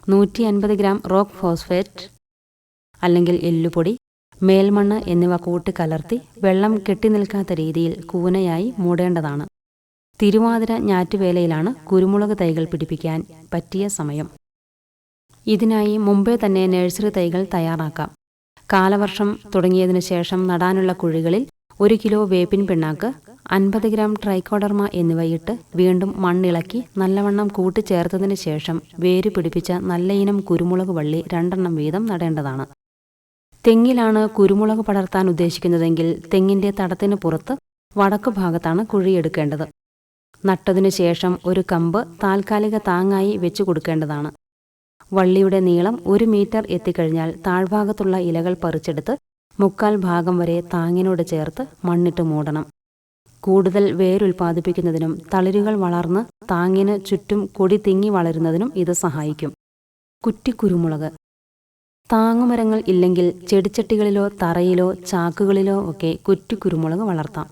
150 gram rock phosphate അല്ലെങ്കിൽ എല്ലുപൊടി, മേൽമണ്ണ് എന്നിവ കൂട്ടിക്കലർത്തി വെള്ളം കെട്ടിനിൽക്കാത്ത രീതിയിൽ കൂനയായി മൂടേണ്ടതാണ്. തിരുവാതിര ഞാറ്റുവേലയിലാണ് കുരുമുളക് തൈകൾ പിടിപ്പിക്കാൻ പറ്റിയ സമയം. ഇതിനായി മുമ്പേ തന്നെ നഴ്സറി തൈകൾ തയ്യാറാക്കാം. കാലവർഷം തുടങ്ങിയതിനു ശേഷം നടാനുള്ള കുഴികളിൽ 1 കിലോ വേപ്പിൻ പിണ്ണാക്ക്, 50 ഗ്രാം ട്രൈക്കോഡർമ എന്നിവയിട്ട് വീണ്ടും മണ്ണിളക്കി നല്ലവണ്ണം കൂട്ടിച്ചേർത്തതിന് ശേഷം വേര് പിടിപ്പിച്ച നല്ലയിനം കുരുമുളക് വള്ളി 2 എണ്ണം വീതം നടേണ്ടതാണ്. തെങ്ങിലാണ് കുരുമുളക് പടർത്താൻ ഉദ്ദേശിക്കുന്നതെങ്കിൽ തെങ്ങിന്റെ തടത്തിന് പുറത്ത് വടക്കു ഭാഗത്താണ് കുഴിയെടുക്കേണ്ടത്. നട്ടതിനു ശേഷം ഒരു കമ്പ് താൽക്കാലിക താങ്ങായി വെച്ചു കൊടുക്കേണ്ടതാണ്. വള്ളിയുടെ നീളം 1 മീറ്റർ എത്തിക്കഴിഞ്ഞാൽ താഴ്ഭാഗത്തുള്ള ഇലകൾ പറിച്ചെടുത്ത് 1/4 ഭാഗം വരെ താങ്ങിനോട് ചേർത്ത് മണ്ണിട്ട് മൂടണം. കൂടുതൽ വേരുൽപാദിപ്പിക്കുന്നതിനും തളിരുകൾ വളർന്ന് താങ്ങിന് ചുറ്റും കൊടി തിങ്ങി വളരുന്നതിനും ഇത് സഹായിക്കും. കുറ്റിക്കുരുമുളക്. താങ്ങുമരങ്ങൾ ഇല്ലെങ്കിൽ ചെടിച്ചട്ടികളിലോ തറയിലോ ചാക്കുകളിലോ ഒക്കെ കുറ്റിക്കുരുമുളക് വളർത്താം.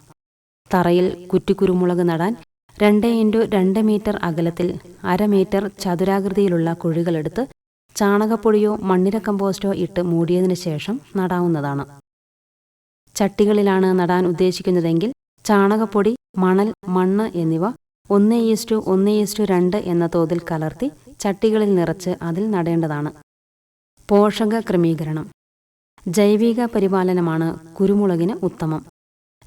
തറയിൽ കുറ്റിക്കുരുമുളക് നടാൻ 2x2 മീറ്റർ അകലത്തിൽ 1/2 മീറ്റർ ചതുരാകൃതിയിലുള്ള കുഴികളെടുത്ത് ചാണകപ്പൊടിയോ മണ്ണിര കമ്പോസ്റ്റോ ഇട്ട് മൂടിയതിനു ശേഷം നടാവുന്നതാണ്. ചട്ടികളിലാണ് നടാൻ ഉദ്ദേശിക്കുന്നതെങ്കിൽ ചാണകപ്പൊടി, മണൽ, മണ്ണ് എന്നിവ 1:1:2 എന്ന തോതിൽ കലർത്തി ചട്ടികളിൽ നിറച്ച് അതിൽ നടേണ്ടതാണ്. പോഷക ക്രമീകരണം. ജൈവിക പരിപാലനമാണ് കുരുമുളകിന് ഉത്തമം.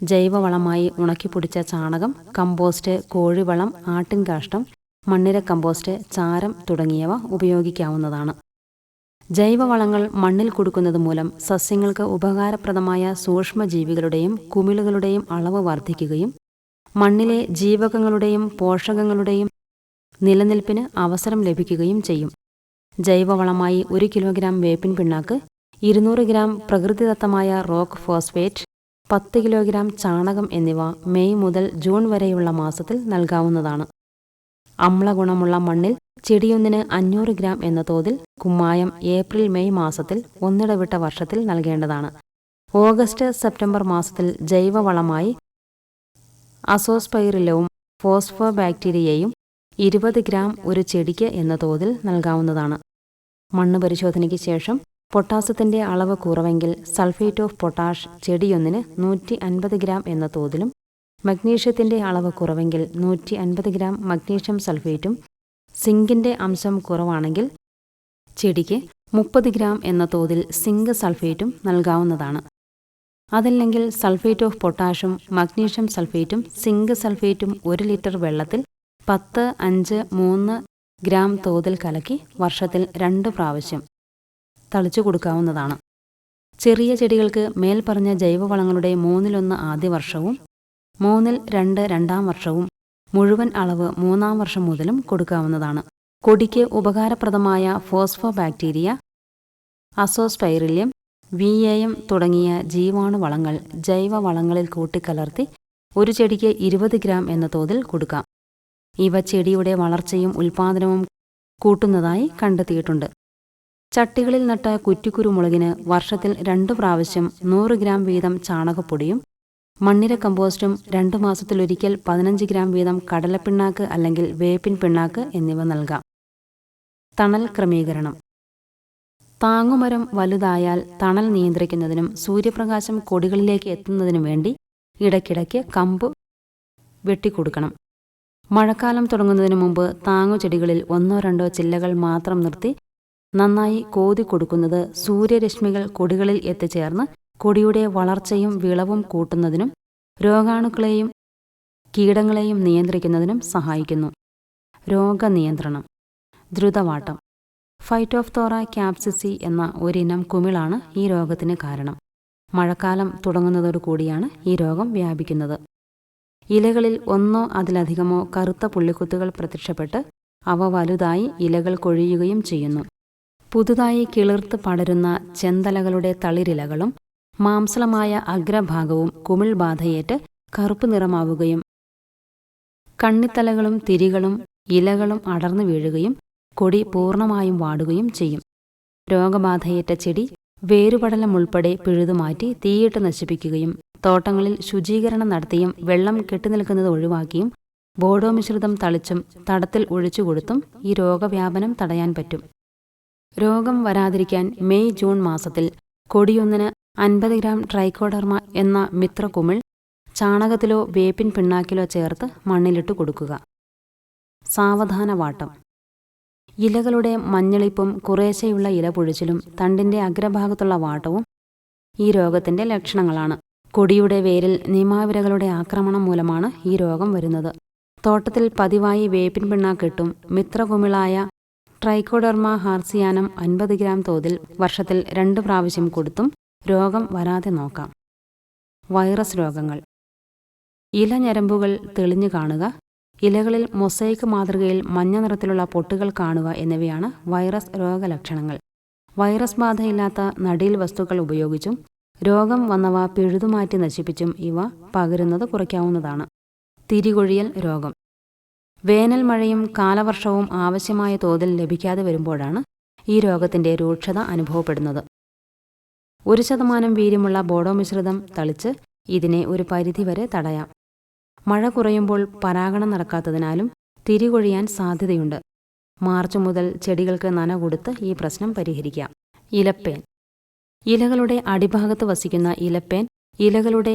ജൈവവളമായി ഉണക്കിപ്പൊടിച്ച ചാണകം, കമ്പോസ്റ്റ്, കോഴിവളം, ആട്ടിൻകാഷ്ടം, മണ്ണിര കമ്പോസ്റ്റ്, ചാരം തുടങ്ങിയവ ഉപയോഗിക്കാവുന്നതാണ്. ജൈവവളങ്ങൾ മണ്ണിൽ കൊടുക്കുന്നത് മൂലം സസ്യങ്ങൾക്ക് ഉപകാരപ്രദമായ സൂക്ഷ്മജീവികളുടെയും കുമിളുകളുടെയും അളവ് വർദ്ധിക്കുകയും മണ്ണിലെ ജീവകങ്ങളുടെയും പോഷകങ്ങളുടെയും നിലനിൽപ്പിന് അവസരം ലഭിക്കുകയും ചെയ്യും. ജൈവവളമായി 1 കിലോഗ്രാം വേപ്പിൻ പിണ്ണാക്ക്, 200 ഗ്രാം പ്രകൃതിദത്തമായ റോക്ക് ഫോസ്ഫേറ്റ്, 10 കിലോഗ്രാം ചാണകം എന്നിവ മെയ് മുതൽ ജൂൺ വരെയുള്ള മാസത്തിൽ നൽകാവുന്നതാണ്. അമ്ലഗുണമുള്ള മണ്ണിൽ ചെടിയൊന്നിന് 500 ഗ്രാം എന്ന തോതിൽ കുമ്മായം ഏപ്രിൽ മെയ് മാസത്തിൽ ഒന്നിടവിട്ട വർഷത്തിൽ നൽകേണ്ടതാണ്. ഓഗസ്റ്റ് സെപ്റ്റംബർ മാസത്തിൽ ജൈവവളമായി അസോസ്പൈറിലവും ഫോസ്ഫോബാക്ടീരിയയും 20 ഗ്രാം ഒരു ചെടിക്ക് എന്ന തോതിൽ നൽകാവുന്നതാണ്. മണ്ണ് പരിശോധനയ്ക്ക് ശേഷം പൊട്ടാസ്യത്തിന്റെ അളവ് കുറവെങ്കിൽ സൾഫേറ്റ് ഓഫ് പൊട്ടാഷ് ചെടിയൊന്നിന് 150 ഗ്രാം എന്ന തോതിലും മഗ്നീഷ്യത്തിന്റെ അളവ് കുറവെങ്കിൽ 150 ഗ്രാം മഗ്നീഷ്യം സൾഫേറ്റും സിങ്കിന്റെ അംശം കുറവാണെങ്കിൽ ചെടിക്ക് 30 ഗ്രാം എന്ന തോതിൽ സിങ്ക് സൾഫേറ്റും നൽകാവുന്നതാണ്. അതല്ലെങ്കിൽ സൾഫേറ്റ് ഓഫ് പൊട്ടാഷും മഗ്നീഷ്യം സൾഫേറ്റും സിങ്ക് സൾഫേറ്റും 1 ലിറ്റർ വെള്ളത്തിൽ 10-5-3 ഗ്രാം തോതിൽ കലക്കി വർഷത്തിൽ 2 പ്രാവശ്യം തളിച്ചു കൊടുക്കാവുന്നതാണ്. ചെറിയ ചെടികൾക്ക് മേൽപ്പറഞ്ഞ ജൈവവളങ്ങളുടെ 1/3 ആദ്യ വർഷവും 2/3 രണ്ടാം വർഷവും മുഴുവൻ അളവ് 3-ാം വർഷം മുതലും കൊടുക്കാവുന്നതാണ്. കൊടിക്ക് ഉപകാരപ്രദമായ ഫോസ്ഫോബാക്ടീരിയ, അസോസ്പൈറില്യം, VAM തുടങ്ങിയ ജീവാണുവളങ്ങൾ ജൈവവളങ്ങളിൽ കൂട്ടിക്കലർത്തി ഒരു ചെടിക്ക് 20 ഗ്രാം എന്ന തോതിൽ കൊടുക്കാം. ഇവ ചെടിയുടെ വളർച്ചയും ഉൽപാദനവും കൂട്ടുന്നതായി കണ്ടെത്തിയിട്ടുണ്ട്. ചട്ടികളിൽ നട്ട കുറ്റിക്കുരുമുളകിന് വർഷത്തിൽ 2 പ്രാവശ്യം 100 ഗ്രാം വീതം ചാണകപ്പൊടിയും മണ്ണിര കമ്പോസ്റ്റും 2 മാസത്തിലൊരിക്കൽ 15 ഗ്രാം വീതം കടലപ്പിണ്ണാക്ക് അല്ലെങ്കിൽ വേപ്പിൻ പിണ്ണാക്ക് എന്നിവ നൽകാം. തണൽ ക്രമീകരണം. താങ്ങുമരം വലുതായാൽ തണൽ നിയന്ത്രിക്കുന്നതിനും സൂര്യപ്രകാശം കൊടികളിലേക്ക് എത്തുന്നതിനും വേണ്ടി ഇടയ്ക്കിടയ്ക്ക് കമ്പ് വെട്ടിക്കൊടുക്കണം. മഴക്കാലം തുടങ്ങുന്നതിന് മുമ്പ് താങ്ങുചെടികളിൽ 1-2 ചില്ലകൾ മാത്രം നിർത്തി നന്നായി കോതി കൊടുക്കുന്നത് സൂര്യരശ്മികൾ കൊടികളിൽ എത്തിച്ചേർന്ന് കൊടിയുടെ വളർച്ചയും വിളവും കൂട്ടുന്നതിനും രോഗാണുക്കളെയും കീടങ്ങളെയും നിയന്ത്രിക്കുന്നതിനും സഹായിക്കുന്നു. രോഗനിയന്ത്രണം. ദ്രുതവാട്ടം. ഫൈറ്റോഫ്തോറ ക്യാപ്സിസി എന്ന ഒരിനം കുമിളാണ് ഈ രോഗത്തിന് കാരണം. മഴക്കാലം തുടങ്ങുന്നതോടുകൂടിയാണ് ഈ രോഗം വ്യാപിക്കുന്നത്. ഇലകളിൽ 1 അതിലധികമോ കറുത്ത പുള്ളിക്കുത്തുകൾ പ്രത്യക്ഷപ്പെട്ട് അവ വലുതായി ഇലകൾ കൊഴിയുകയും ചെയ്യുന്നു. പുതുതായി കിളിർത്ത് പടരുന്ന ചെന്തലകളുടെ തളിരിലകളും മാംസളമായ അഗ്രഭാഗവും കുമിൾ ബാധയേറ്റ് കറുപ്പ് നിറമാവുകയും കണ്ണിത്തലകളും തിരികളും ഇലകളും അടർന്നു വീഴുകയും കൊടി പൂർണ്ണമായും വാടുകയും ചെയ്യും. രോഗബാധയേറ്റ ചെടി വേരുപടലം ഉൾപ്പെടെ പിഴുതുമാറ്റി തീയിട്ട് നശിപ്പിക്കുകയും തോട്ടങ്ങളിൽ ശുചീകരണം നടത്തിയും വെള്ളം കെട്ടിനിൽക്കുന്നത് ഒഴിവാക്കിയും ബോഡോ മിശ്രിതം തളിച്ചും തടത്തിൽ ഒഴിച്ചുകൊടുത്തും ഈ രോഗവ്യാപനം തടയാൻ പറ്റും. രോഗം വരാതിരിക്കാൻ മെയ്-ജൂൺ മാസത്തിൽ കൊടിയൊന്നിന് 50 ഗ്രാം ട്രൈക്കോഡർമ എന്ന മിത്രകുമിൾ ചാണകത്തിലോ വേപ്പിൻ പിണ്ണാക്കിലോ ചേർത്ത് മണ്ണിലിട്ട് കൊടുക്കുക. സാവധാനവാട്ടം. ഇലകളുടെ മഞ്ഞളിപ്പും കുറേശ്ശെയുള്ള ഇലപൊഴിച്ചിലും തണ്ടിന്റെ അഗ്രഭാഗത്തുള്ള വാട്ടവും ഈ രോഗത്തിന്റെ ലക്ഷണങ്ങളാണ്. കൊടിയുടെ വേരിൽ നിമാവിരകളുടെ ആക്രമണം മൂലമാണ് ഈ രോഗം വരുന്നത്. തോട്ടത്തിൽ പതിവായി വേപ്പിൻ പിണ്ണാക്കിട്ടും മിത്രകുമിളായ ട്രൈക്കോഡർമ ഹാർസിയാനം 50 ഗ്രാം തോതിൽ വർഷത്തിൽ 2 പ്രാവശ്യം കൊടുത്തും രോഗം വരാതെ നോക്കാം. വൈറസ് രോഗങ്ങൾ. ഇലഞരമ്പുകൾ തെളിഞ്ഞു കാണുക, ഇലകളിൽ മൊസൈക്ക് മാതൃകയിൽ മഞ്ഞ നിറത്തിലുള്ള പൊട്ടുകൾ കാണുക എന്നിവയാണ് വൈറസ് രോഗലക്ഷണങ്ങൾ. വൈറസ് ബാധയില്ലാത്ത നടീൽ വസ്തുക്കൾ ഉപയോഗിച്ചും രോഗം വന്നവ പിഴുതുമാറ്റി നശിപ്പിച്ചും ഇവ പകരുന്നത് കുറയ്ക്കാവുന്നതാണ്. തിരികൊഴിയൽ രോഗം. വേനൽ മഴയും കാലവർഷവും ആവശ്യമായ തോതിൽ ലഭിക്കാതെ വരുമ്പോഴാണ് ഈ രോഗത്തിന്റെ രൂക്ഷത അനുഭവപ്പെടുന്നത്. 1% വീര്യമുള്ള ബോഡോ മിശ്രിതം തളിച്ച് ഇതിനെ ഒരു പരിധിവരെ തടയാം. മഴ കുറയുമ്പോൾ പരാഗണം നടക്കാത്തതിനാലും തിരികൊഴിയാൻ സാധ്യതയുണ്ട്. മാർച്ച് മുതൽ ചെടികൾക്ക് നന കൊടുത്ത് ഈ പ്രശ്നം പരിഹരിക്കാം. ഇലപ്പേൻ. ഇലകളുടെ അടിഭാഗത്ത് വസിക്കുന്ന ഇലപ്പേൻ ഇലകളുടെ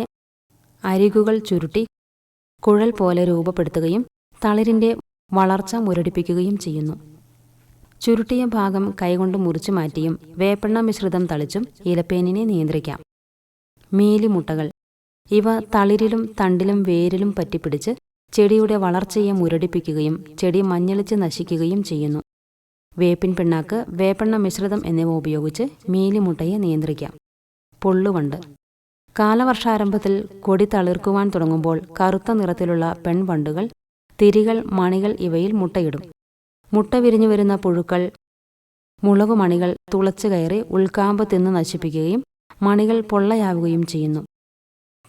അരികുകൾ ചുരുട്ടി കുഴൽ പോലെ രൂപപ്പെടുത്തുകയും തളിരിന്റെ വളർച്ച മുരടിപ്പിക്കുകയും ചെയ്യുന്നു. ചുരുട്ടിയ ഭാഗം കൈകൊണ്ട് മുറിച്ചു മാറ്റിയും വേപ്പെണ്ണ മിശ്രിതം തളിച്ചും ഇലപ്പേനിനെ നിയന്ത്രിക്കാം. മീലിമുട്ടകൾ. ഇവ തളിരിലും തണ്ടിലും വേരിലും പറ്റിപ്പിടിച്ച് ചെടിയുടെ വളർച്ചയെ മുരടിപ്പിക്കുകയും ചെടി മഞ്ഞളിച്ച് നശിക്കുകയും ചെയ്യുന്നു. വേപ്പിൻ പിണ്ണാക്ക്, വേപ്പെണ്ണ മിശ്രിതം എന്നിവ ഉപയോഗിച്ച് മീലിമുട്ടയെ നിയന്ത്രിക്കാം. പൊള്ളുവണ്ട്. കാലവർഷാരംഭത്തിൽ കൊടി തളിർക്കുവാൻ തുടങ്ങുമ്പോൾ കറുത്ത നിറത്തിലുള്ള പെൺവണ്ടുകൾ, തിരികൾ, മണികൾ ഇവയിൽ മുട്ടയിടും. മുട്ട വിരിഞ്ഞു വരുന്ന പുഴുക്കൾ മുളകുമണികൾ തുളച്ചു കയറി ഉൾക്കാമ്പ് തിന്ന് നശിപ്പിക്കുകയും മണികൾ പൊള്ളയാവുകയും ചെയ്യുന്നു.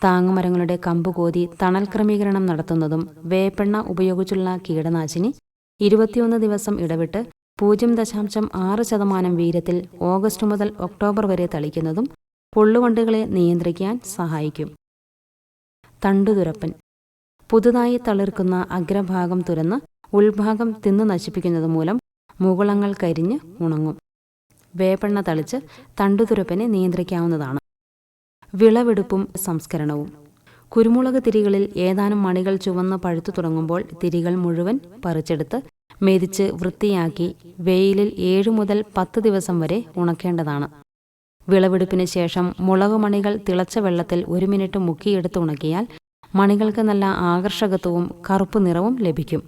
താങ്ങുമരങ്ങളുടെ കമ്പുകോതി തണൽ ക്രമീകരണം നടത്തുന്നതും വേപ്പെണ്ണ ഉപയോഗിച്ചുള്ള കീടനാശിനി 21 ദിവസം ഇടവിട്ട് 0.6% വീര്യത്തിൽ ഓഗസ്റ്റ് മുതൽ ഒക്ടോബർ വരെ തളിക്കുന്നതും പൊള്ളുവണ്ടുകളെ നിയന്ത്രിക്കാൻ സഹായിക്കും. തണ്ടുതുരപ്പൻ. പുതുതായി തളിർക്കുന്ന അഗ്രഭാഗം തുരന്ന് ഉൾഭാഗം തിന്നു നശിപ്പിക്കുന്നത് മൂലം മുകുളങ്ങൾ കരിഞ്ഞ് ഉണങ്ങും. വേപ്പെണ്ണ തളിച്ച് തണ്ടുതുരപ്പനെ നിയന്ത്രിക്കാവുന്നതാണ്. വിളവെടുപ്പും സംസ്കരണവും. കുരുമുളക് തിരികളിൽ ഏതാനും മണികൾ ചുവന്ന് പഴുത്തു തുടങ്ങുമ്പോൾ തിരികൾ മുഴുവൻ പറിച്ചെടുത്ത് മെതിച്ച് വൃത്തിയാക്കി വെയിലിൽ 7 മുതൽ 10 ദിവസം വരെ ഉണക്കേണ്ടതാണ്. വിളവെടുപ്പിന് ശേഷം മുളകുമണികൾ തിളച്ച വെള്ളത്തിൽ 1 മിനിറ്റ് മുക്കിയെടുത്ത് ഉണക്കിയാൽ മണികൾക്ക് നല്ല ആകർഷകത്വവും കറുപ്പ് നിറവും ലഭിക്കും.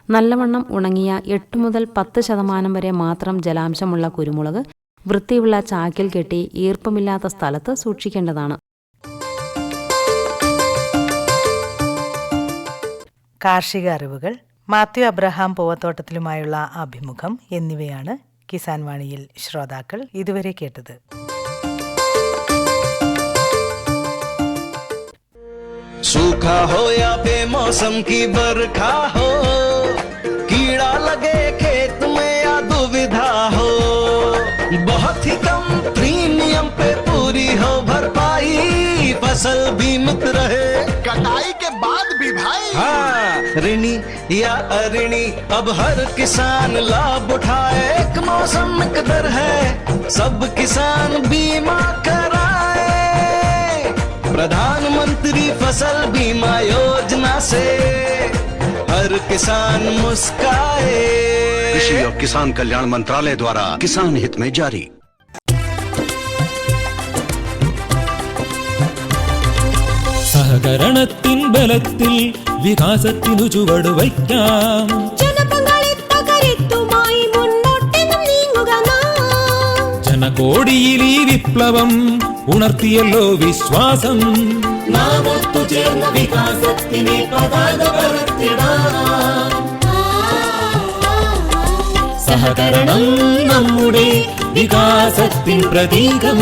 നല്ലവണ്ണം ഉണങ്ങിയ 8 മുതൽ 10% വരെ മാത്രം ജലാംശമുള്ള കുരുമുളക് വൃത്തിയുള്ള ചാക്കിൽ കെട്ടി ഈർപ്പമില്ലാത്ത സ്ഥലത്ത് സൂക്ഷിക്കേണ്ടതാണ്. കാർഷിക അറിവുകൾ, മാത്യു അബ്രഹാം പൂവത്തോട്ടത്തിലുമായുള്ള അഭിമുഖം എന്നിവയാണ് കിസാൻ വാണിയിൽ ശ്രോതാക്കൾ ഇതുവരെ കേട്ടത്. सूखा हो या बेमौसम की बरखा हो, कीड़ा लगे खेत में या दुविधा हो, बहुत ही कम प्रीमियम पे पूरी हो भरपाई, फसल बीमित रहे कटाई के बाद भी भाई। हाँ, ऋणी या अऋणी अब हर किसान लाभ उठाए, एक मौसम एक दर है, सब किसान बीमा कराए, प्रधानमंत्री फसल बीमा योजना से हर किसान मुस्काए। कृषि और किसान कल्याण मंत्रालय द्वारा किसान हित में जारी. സഹകരണത്തിൻ ബലത്തിൽ വികാസത്തിനു ചുവടുവയ്ക്കാം. ജനകോടിയിൽ ഈ വിപ്ലവം ഉണർത്തിയല്ലോ വിശ്വാസം. നാം ഒത്തുചേർന്ന വികാസത്തിനെ പതാക പറത്തിടാം. സഹകരണം നമ്മുടെ വികാസത്തിൻ പ്രതീകം.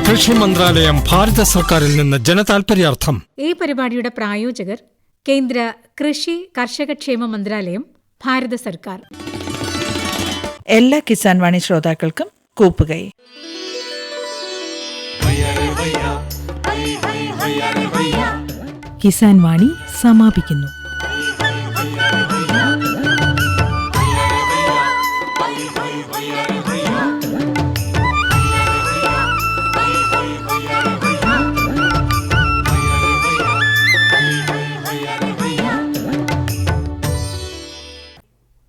കൃഷി മന്ത്രാലയം, ഭാരത സർക്കാരിൽ നിന്ന് ജനതാൽപര്യാർത്ഥം. ഈ പരിപാടിയുടെ പ്രായോജകർ കേന്ദ്ര കൃഷി കർഷകക്ഷേമ മന്ത്രാലയം, ഭാരത സർക്കാർ. എല്ലാ കിസാൻ വാണി ശ്രോതാക്കൾക്കും കൂപ്പുകൈ. കിസാൻ വാണി സമാപിക്കുന്നു.